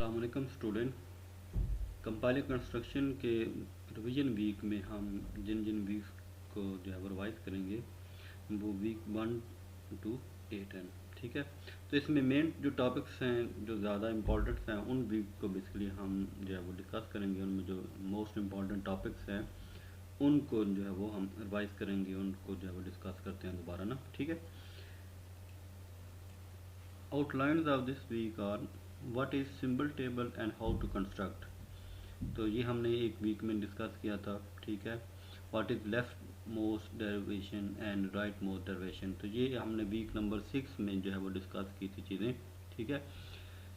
अस्सलाम वालेकुम student. Compiler construction के रिवीजन वीक में हम जिन जिन वीक्स को जो है वो रिवाइज करेंगे वो वीक 1 to 8 हैं। ठीक है, तो इसमें मेन जो टॉपिक्स हैं जो ज़्यादा इम्पोर्टेंट हैं उन वीक को बेसिकली हम जो है वो डिस्कस करेंगे। उनमें जो मोस्ट इम्पॉर्टेंट टॉपिक्स हैं उनको जो है वो हम रिवाइज करेंगे, उनको जो है वो डिस्कस करते हैं दोबारा ना। ठीक है, outlines of this week are what is symbol table and how to construct. तो ये हमने एक वीक में डिस्कस किया था। ठीक है, what is left most derivation and right most derivation, तो ये हमने वीक नंबर 6 में जो है वो डिस्कस की थी चीज़ें। ठीक है,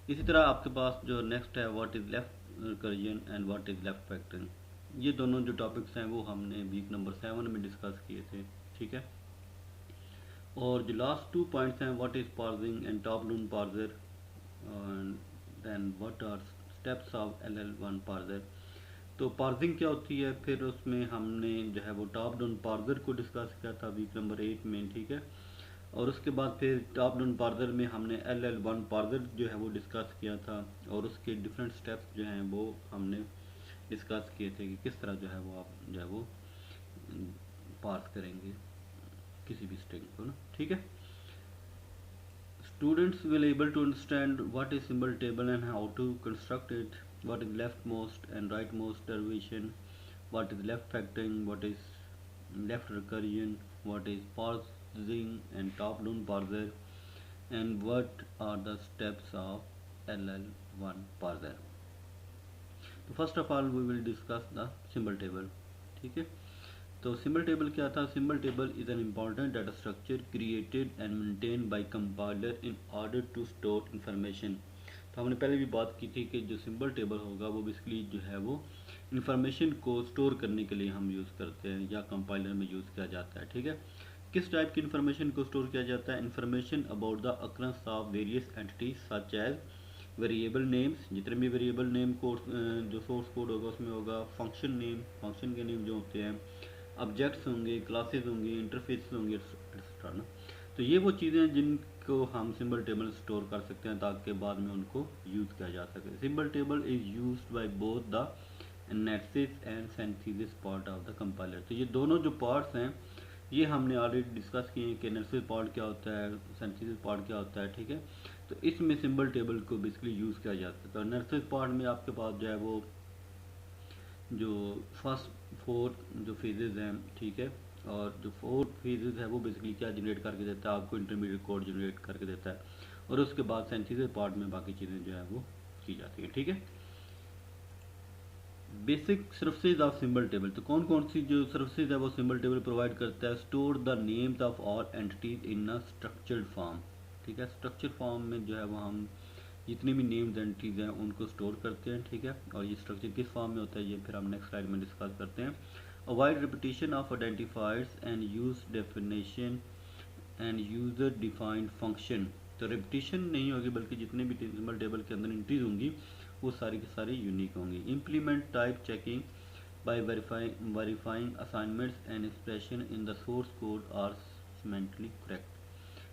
इसी तरह आपके पास जो नेक्स्ट है what is left recursion and what is left factoring, ये दोनों जो टॉपिक्स हैं वो हमने वीक नंबर 7 में डिस्कस किए थे। ठीक है, और जो लास्ट 2 पॉइंट्स हैं what is parsing and top down parser and then what are steps of LL1 parser. तो पार्सिंग क्या होती है, फिर उसमें हमने जो है वो टॉप डाउन पार्सर को डिस्कस किया था वीक नंबर 8 में। ठीक है, और उसके बाद फिर टॉप डाउन पार्सर में हमने LL1 पार्सर जो है वो डिस्कस किया था, और उसके डिफरेंट स्टेप्स जो हैं वो हमने डिस्कस किए थे कि किस तरह जो है वो आप जो है वो पार्स करेंगे किसी भी स्ट्रिंग को ना। ठीक है, students will able to understand what is symbol table and how to construct it, what is leftmost and rightmost derivation, what is left factoring, what is left recursion, what is parsing and top down parser, and what are the steps of LL1 parser. तो first of all we will discuss the symbol table. ठीक है, तो symbol table क्या था? Symbol table is an important data structure created and maintained by compiler in order to store information. तो हमने पहले भी बात की थी कि जो सिंबल टेबल होगा वो बेसिकली जो है वो इंफॉर्मेशन को स्टोर करने के लिए हम यूज़ करते हैं या कंपाइलर में यूज़ किया जाता है। ठीक है, किस टाइप की इंफॉर्मेशन को स्टोर किया जाता है? Information about the occurrence of various entities such as variable names, जितने भी वेरिएबल नेम कोड जो सोर्स कोड होगा उसमें होगा, फंक्शन नेम, फंक्शन के नेम जो होते हैं, ऑब्जेक्ट्स होंगे, क्लासेस होंगे, इंटरफेस होंगे, एक्सेट्रा ना। तो ये वो चीज़ें हैं जिनको हम सिंबल टेबल स्टोर कर सकते हैं ताकि बाद में उनको यूज़ किया जा सके। Symbol table is used by both the analysis and synthesis part of the compiler. तो ये दोनों जो पार्ट्स हैं ये हमने ऑलरेडी डिस्कस किए हैं कि एनालिसिस पार्ट क्या होता है, सिंथेसिस पार्ट क्या होता है। ठीक है, तो इसमें सिंबल टेबल को बेसिकली यूज़ किया जाता है। तो एनालिसिस पार्ट में आपके पास जो है वो जो फर्स्ट 4 जो फेजेज़ हैं, ठीक है, और जो 4 फेजेज़ है वो बेसिकली क्या जनरेट करके देता है आपको? इंटरमीडिएट कोड जनरेट करके देता है, और उसके बाद सिंथेसिस पार्ट में बाकी चीज़ें जो है वो की जाती है। ठीक है, basic services of symbol table, तो कौन कौन सी जो सर्विसेज है वो सिंबल टेबल प्रोवाइड करता है? Store the names of all entities in a structured form. ठीक है, स्ट्रक्चर्ड फॉर्म में जो है वो हम जितनी भी नेम्स एंटिटीज हैं उनको स्टोर करते हैं। ठीक है, और ये स्ट्रक्चर किस फॉर्म में होता है ये फिर हम नेक्स्ट स्लाइड में डिस्कस करते हैं। Avoid repetition of identifiers and use definition and user defined function. तो रिपीटिशन नहीं होगी बल्कि जितने भी सिंबल टेबल के अंदर एंट्रीज होंगी वो सारी की सारी यूनिक होंगी। Implement type checking by verifying assignments and expression in the source code are semantically correct.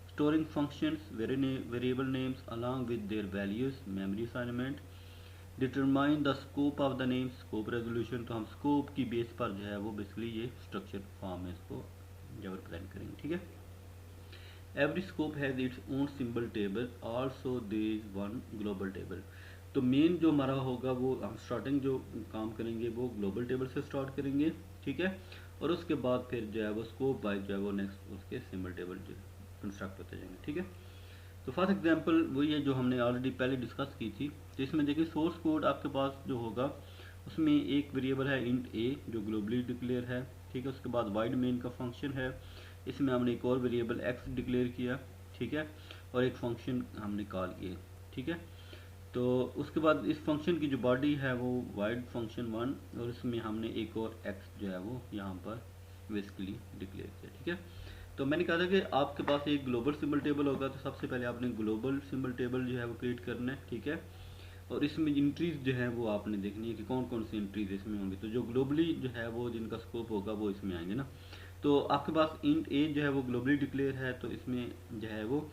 Storing functions, variable names along with their values, memory assignment. Determine the scope of the name, scope resolution, तो हम scope की base पर जो है वो basically ये structure form में इसको जब रिप्रेजेंट करेंगे। ठीक है, every scope has its own symbol table, also there is one global table. तो मेन जो हमारा होगा वो हम स्टार्टिंग जो काम करेंगे वो ग्लोबल टेबल से स्टार्ट करेंगे। ठीक है, और उसके बाद फिर जो है वो स्कोप वाइज जो है वो नेक्स्ट उसके सिंबल टेबल जो कंस्ट्रक्ट होते जाएंगे। ठीक है, तो फर्स्ट एग्जांपल वही है जो हमने ऑलरेडी पहले डिस्कस की थी। तो इसमें देखिए सोर्स कोड आपके पास जो होगा उसमें एक वेरिएबल है इंट a जो ग्लोबली डिक्लेयर है। ठीक है, उसके बाद वाइड मेन का फंक्शन है, इसमें हमने एक और वेरिएबल x डिक्लेयर किया। ठीक है, और एक फंक्शन हमने कॉल किए। ठीक है, तो उसके बाद इस फंक्शन की जो बॉडी है वो वाइड फंक्शन 1, और इसमें हमने एक और x जो है वो यहाँ पर बेसिकली डिक्लेयर किया। ठीक है, तो मैंने कहा था कि आपके पास एक ग्लोबल सिंबल टेबल होगा तो सबसे पहले आपने ग्लोबल सिंबल टेबल जो है वो क्रिएट करना है। ठीक है, और इसमें इंट्रीज जो है वो आपने देखनी है कि कौन कौन सी इंट्रीज इसमें होंगी। तो जो ग्लोबली जो है वो जिनका स्कोप होगा वो इसमें आएंगे ना। तो आपके पास इंट ए जो है वो ग्लोबली डिक्लेयर है, तो इसमें जो है वो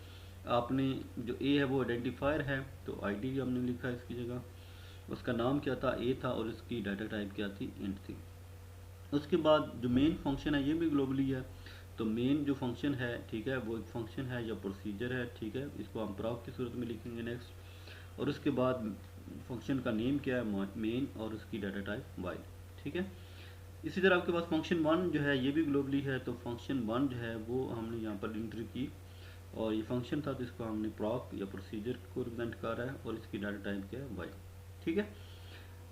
आपने जो ए है वो आइडेंटिफायर है, तो आईडी हमने लिखा इसकी जगह, उसका नाम क्या था, ए था, और इसकी डाटा टाइप क्या थी, इंट थी। उसके बाद जो मेन फंक्शन है ये भी ग्लोबली है, तो मेन जो फंक्शन है, ठीक है, वो एक फंक्शन है या प्रोसीजर है, ठीक है, इसको हम प्रॉक की सूरत में लिखेंगे नेक्स्ट। और उसके बाद फंक्शन का नेम क्या है, मेन, और उसकी डाटा टाइप वाइल, ठीक है। इसी तरह आपके पास फंक्शन वन जो है ये भी ग्लोबली है, तो फंक्शन वन जो है वो हमने यहाँ पर एंट्री की, और ये फंक्शन था तो इसको हमने प्रॉक या प्रोसीजर को रिप्रेजेंट कर रहा है, और इसकी डाटा टाइप क्या है, वाइल, ठीक है।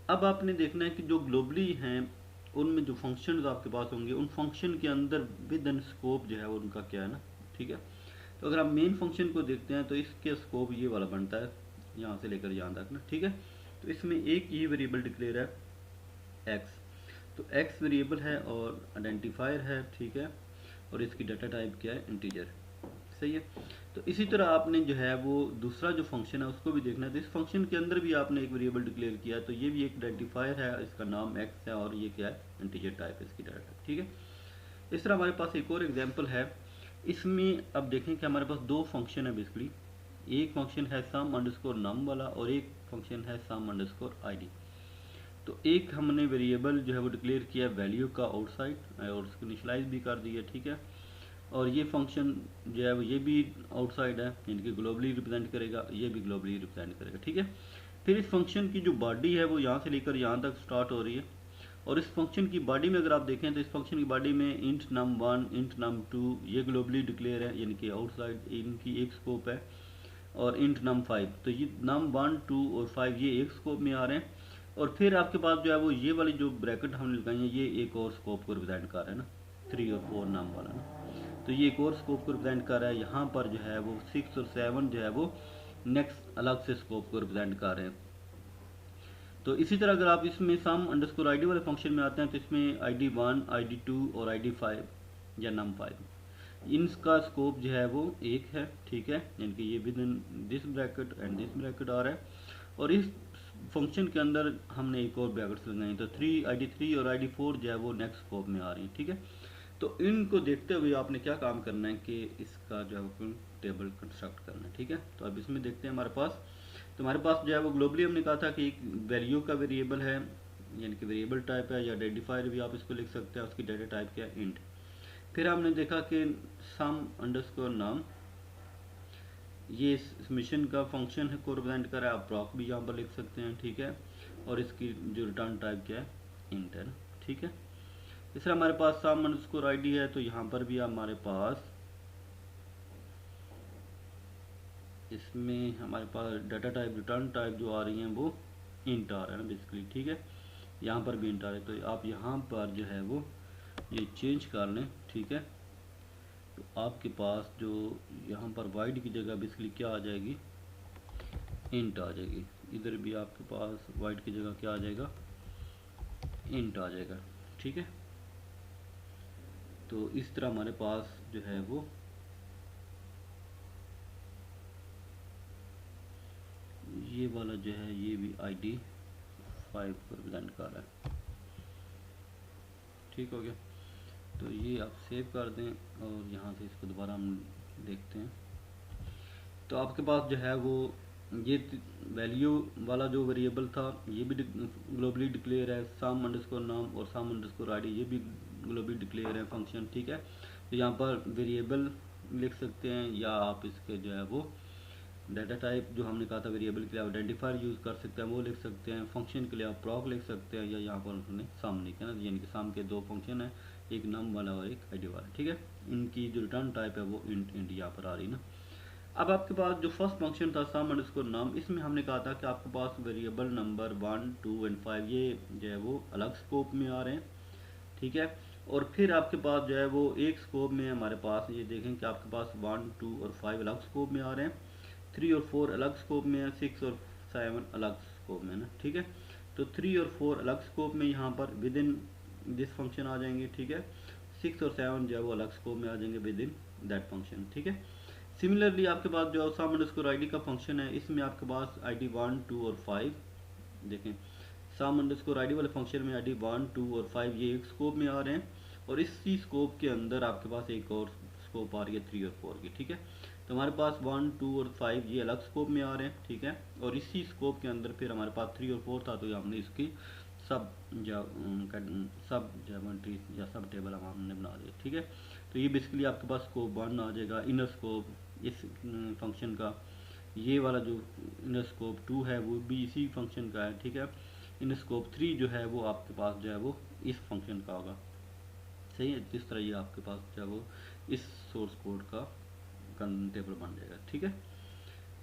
अब आपने देखना है कि जो ग्लोबली हैं उनमें जो फंक्शंस आपके पास होंगे उन फंक्शन के अंदर विद इन स्कोप जो है वो उनका क्या है ना, ठीक है। तो अगर आप मेन फंक्शन को देखते हैं तो इसके स्कोप ये वाला बनता है, यहाँ से लेकर यहाँ तक ना, ठीक है। तो इसमें एक ही वेरिएबल डिक्लेयर है एक्स, तो एक्स वेरिएबल है और आइडेंटिफायर है, ठीक है, और इसकी डाटा टाइप क्या है, इंटीजर, सही है। तो इसी तरह आपने जो है वो दूसरा जो फंक्शन है उसको भी देखना है, तो इस फंक्शन के अंदर भी आपने एक वेरिएबल डिक्लेयर किया है, तो ये भी एक आइडेंटिफायर है, इसका नाम एक्स है, और ये क्या है, इंटीजर टाइप है इसकी डाटा टाइप, ठीक है। इस तरह हमारे पास एक और एग्जांपल है, इसमें अब देखें कि हमारे पास दो फंक्शन है बेसिकली, एक फंक्शन है सम अंडरस्कोर नम वाला, और एक फंक्शन है सम अंडरस्कोर आईडी। तो एक हमने वेरिएबल जो है वो डिक्लेयर किया वैल्यू का आउटसाइड, और उसको इनिशियलाइज भी कर दिया, ठीक है। और ये फंक्शन जो है वो ये भी आउटसाइड है, इनकी ग्लोबली रिप्रेजेंट करेगा, ये भी ग्लोबली रिप्रेजेंट करेगा, ठीक है। फिर इस फंक्शन की जो बॉडी है वो यहाँ से लेकर यहाँ तक स्टार्ट हो रही है, और इस फंक्शन की बॉडी में अगर आप देखें तो इस फंक्शन की बॉडी में int num one, int num two, ये ग्लोबली डिक्लेयर है, यानी कि आउटसाइड इनकी एक स्कोप है, और इंट नम फाइव, तो ये नम वन, टू और फाइव ये एक स्कोप में आ रहे हैं। और फिर आपके पास जो है वो ये वाली जो ब्रैकेट हमने लगाई है ये एक और स्कोप को रिप्रेजेंट कर रहा है ना, 3 और 4 नाम वाला ना, तो ये एक और स्कोप को रिप्रेजेंट कर रहा है। यहाँ पर जो है वो 6 और 7 जो है वो नेक्स्ट अलग से स्कोप को रिप्रेजेंट कर रहे हैं। तो इसी तरह अगर आप इसमें सम अंडरस्कोर आईडी वाले फंक्शन में आते हैं तो इसमें आईडी 1, आईडी 2 और आईडी 5 या नम 5, इनका स्कोप जो है वो एक है, ठीक है, यानी कि ये within this bracket and this bracket आ रहा है। और इस फंक्शन के अंदर हमने एक और ब्रैकेट्स लगाई, तो आईडी 3 और आईडी 4 जो है वो नेक्स्ट स्कोप में आ रही है, ठीक है। तो इनको देखते हुए आपने क्या काम करना है कि इसका जो है टेबल कंस्ट्रक्ट करना है, ठीक है। तो अब इसमें देखते हैं हमारे पास, तो हमारे पास जो है वो ग्लोबली हमने कहा था कि एक वैल्यू का वेरिएबल है, यानी कि वेरिएबल टाइप है, या आइडेंटिफायर भी आप इसको लिख सकते हैं, उसकी डाटा टाइप क्या है, इंट। फिर हमने देखा कि सम अंडरस्कोर नाम, ये इस मिशन का फंक्शन है को रिप्रेजेंट कर रहा है, आप प्रॉक भी यहाँ पर लिख सकते हैं, ठीक है, और इसकी जो रिटर्न टाइप क्या है, इंट है ना, ठीक है। इस तरह हमारे पास सम अंडरस्कोर आईडी है, तो यहाँ पर भी हमारे पास इसमें हमारे पास डाटा टाइप रिटर्न टाइप जो आ रही हैं वो इंट आ रहा है ना बेसिकली, ठीक है, यहाँ पर भी इंट आ रहा है। तो आप यहाँ पर जो है वो ये चेंज कर लें, ठीक है, तो आपके पास जो यहाँ पर वाइड की जगह बेसिकली क्या आ जाएगी, इंट आ जाएगी। इधर भी आपके पास वाइड की जगह क्या आ जाएगा, इंट आ जाएगा, ठीक है। तो इस तरह हमारे पास जो है वो ये वाला जो है ये भी आईडी 5 को रिप्रेजेंट कर रहा है, ठीक हो गया। तो ये आप सेव कर दें, और यहाँ से इसको दोबारा हम देखते हैं। तो आपके पास जो है वो ये वैल्यू वाला जो वेरिएबल था ये भी ग्लोबली डिक्लेयर है, सम अंडरस्कोर नाम और सम अंडरस्कोर आईडी ये भी ग्लोबली डिक्लेयर है फंक्शन, ठीक है। तो यहाँ पर वेरिएबल लिख सकते हैं, या आप इसके जो है वो डाटा टाइप जो हमने कहा था वेरिएबल के लिए आप आइडेंटिफायर यूज़ कर सकते हैं, वो लिख सकते हैं। फंक्शन के लिए आप प्रॉक लिख सकते हैं, या यहाँ पर उन्होंने सम लिखा है ना, यानी कि सम के दो फंक्शन है, एक नम वाला और एक आईडी वाला, ठीक है। इनकी जो रिटर्न टाइप है वो इंट यहाँ पर आ रही ना। अब आपके पास जो फर्स्ट फंक्शन था सम अंडरस्कोर नाम, इसमें हमने कहा था कि आपके पास वेरिएबल नंबर 1, 2 एंड 5 ये जो है वो अलग स्कोप में आ रहे हैं, ठीक है। और फिर आपके पास जो है वो एक स्कोप में हमारे पास ये देखें कि आपके पास 1, 2 और 5 अलग स्कोप में आ रहे हैं, 3 और 4 अलग स्कोप में है, 6 और 7 अलग स्कोप में ना, ठीक है। तो 3 और 4 अलग स्कोप में यहाँ पर विद इन दिस फंक्शन आ जाएंगे, ठीक है। 6 और 7 जो है वो अलग स्कोप में आ जाएंगे विद इन दैट फंक्शन, ठीक है। सिमिलरली आपके पास जो सम अंडरस्कोर आईडी का फंक्शन है, इसमें आपके पास आईडी 1, 2 और 5 देखें, सम अंडरस्कोर आईडी वाले फंक्शन में आईडी 1, 2 और 5 ये एक स्कोप में आ रहे हैं, और इसी स्कोप के अंदर आपके पास एक और स्कोप आ रही है 3 और 4 की, ठीक है। तो हमारे पास 1, 2 और 5 ये अलग स्कोप में आ रहे हैं, ठीक है। और इसी स्कोप के अंदर फिर हमारे पास 3 और 4 था, तो हमने इसकी सब सब ज्योमेट्री या सब टेबल हमने बना दिया, ठीक है। तो ये बेसिकली आपके पास स्कोप 1 आ जाएगा, इनर स्कोप इस फंक्शन का। ये वाला जो इनर स्कोप 2 है वो भी इसी फंक्शन का है, ठीक है। इनर स्कोप 3 जो है वो आपके पास जो है वो इस फंक्शन का होगा, सही है। जिस तरह ये आपके पास जो है वो इस सोर्स कोड का टेबल बन जाएगा, ठीक है।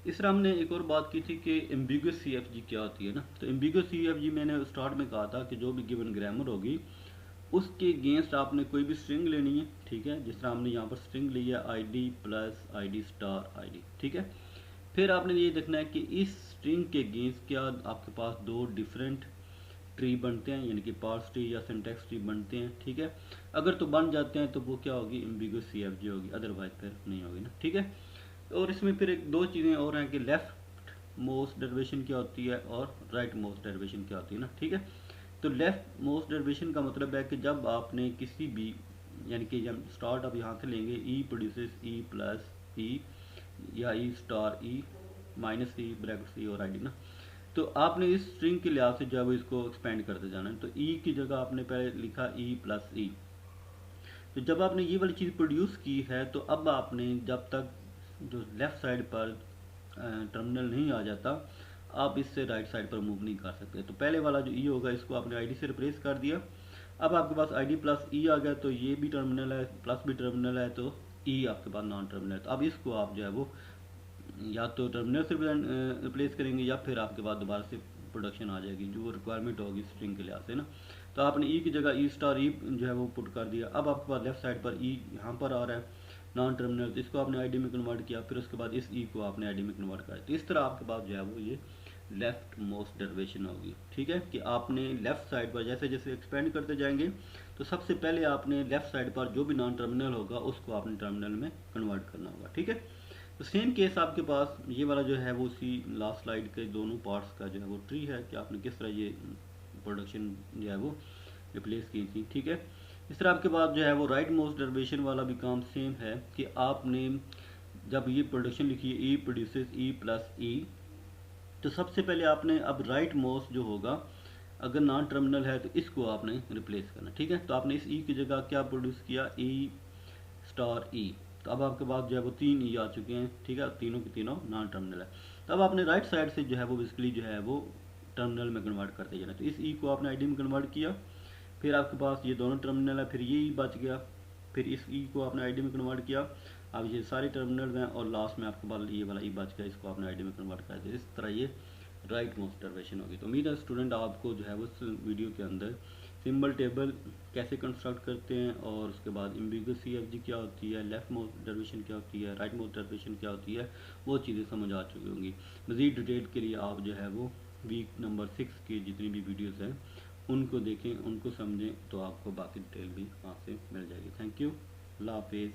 इस तरह हमने एक और बात की थी कि एम्बिगुअस CFG क्या होती है ना। तो एम्बिगुअस CFG मैंने स्टार्ट में कहा था कि जो भी गिवन ग्रामर होगी उसके अगेंस्ट आपने कोई भी स्ट्रिंग लेनी है, ठीक है। जिस तरह हमने यहाँ पर स्ट्रिंग ली है ID plus ID star ID, ठीक है। फिर आपने ये देखना है कि इस स्ट्रिंग के अगेंस्ट क्या आपके पास दो डिफरेंट ट्री बनते हैं, यानी कि पार्स ट्री या सिंटैक्स ट्री बनते हैं, ठीक है। अगर तो बन जाते हैं तो वो क्या होगी, एम्बिगुअस CFG होगी, अदरवाइज फिर नहीं होगी ना, ठीक है। और इसमें फिर एक दो चीज़ें और हैं कि लेफ्ट मोस्ट डेरिवेशन क्या होती है और राइट मोस्ट डेरिवेशन क्या होती है ना, ठीक है। तो लेफ्ट मोस्ट डेरिवेशन का मतलब है कि जब आपने किसी भी, यानी कि जब स्टार्ट आप यहाँ से लेंगे E produces E plus E या E star E minus E bracket C और ID ना, तो आपने इस स्ट्रिंग के लिहाज से जो है वो इसको एक्सपेंड करते जाना है। तो E की जगह आपने पहले लिखा E प्लस E। तो जब आपने ये वाली चीज़ प्रोड्यूस की है तो अब आपने जब तक जो लेफ़्ट साइड पर टर्मिनल नहीं आ जाता आप इससे राइट साइड पर मूव नहीं कर सकते। तो पहले वाला जो E होगा इसको आपने ID से रिप्लेस कर दिया। अब आपके पास ID प्लस E आ गया, तो ये भी टर्मिनल है प्लस भी टर्मिनल है, तो E आपके पास नॉन टर्मिनल है। तो अब इसको आप जो है वो या तो टर्मिनल से रिप्लेस करेंगे या फिर आपके पास दोबारा से प्रोडक्शन आ जाएगी जो रिक्वायरमेंट होगी स्ट्रिंग के लिहाज से ना। तो आपने ई की जगह ई स्टार ई जो है वो पुट कर दिया। अब आपके पास लेफ्ट साइड पर ई यहाँ पर आ रहा है नॉन टर्मिनल, तो इसको आपने आईडी में कन्वर्ट किया, फिर उसके बाद इस ई को आपने आईडी में कन्वर्ट किया। तो इस तरह आपके पास जो है वो ये लेफ्ट मोस्ट डेरिवेशन होगी, ठीक है। कि आपने लेफ्ट साइड पर जैसे जैसे एक्सपेंड करते जाएंगे तो सबसे पहले आपने लेफ्ट साइड पर जो भी नॉन टर्मिनल होगा उसको आपने टर्मिनल में कन्वर्ट करना होगा, ठीक है। तो सेम केस आपके पास ये वाला जो है वो उसी लास्ट स्लाइड के दोनों पार्ट्स का जो है वो ट्री है कि आपने किस तरह ये प्रोडक्शन जो है वो रिप्लेस की थी, ठीक है। इस तरह आपके पास जो है वो राइट मोस्ट डेरिवेशन वाला भी काम सेम है कि आपने जब ये प्रोडक्शन लिखी है ई प्रोड्यूसेस ई प्लस ई, तो सबसे पहले आपने अब राइट मोस्ट जो होगा अगर नॉन टर्मिनल है तो इसको आपने रिप्लेस करना, ठीक है। तो आपने इस ई की जगह क्या प्रोड्यूस किया, ई स्टार ई। तो अब आपके पास जो है वो 3 ई आ चुके हैं, ठीक है। तीनों के तीनों नॉन टर्मिनल है। तो अब आपने राइट साइड से जो है वो बेसिकली जो है वो टर्मिनल में कन्वर्ट करते जाना। तो इस ई को आपने आईडी में कन्वर्ट किया, फिर आपके पास ये दोनों टर्मिनल है, फिर ये ई बच गया, फिर इस ई को आपने आईडी में कन्वर्ट किया। अब ये सारे टर्मिनल हैं और लास्ट में आपके पास ये वाला ई बच गया, इसको आपने आईडी में कन्वर्ट कर दिया। इस तरह ये राइट मोस्ट डेरिवेशन होगी। तो उम्मीद है स्टूडेंट आपको जो है वो इस वीडियो के अंदर सिंबल टेबल कैसे कंस्ट्रक्ट करते हैं और उसके बाद एम्बिगुअस CFG क्या होती है, लेफ्ट मोस्ट डेरिवेशन क्या होती है, राइट मोस्ट डेरिवेशन क्या होती है, वो चीज़ें समझ आ चुकी होंगी। मज़ीद डिटेल के लिए आप जो है वो वीक नंबर 6 की जितनी भी वीडियोज़ हैं उनको देखें, उनको समझें, तो आपको बाकी डिटेल भी वहाँ से मिल जाएगी। थैंक यू, अल्लाह हाफिज़।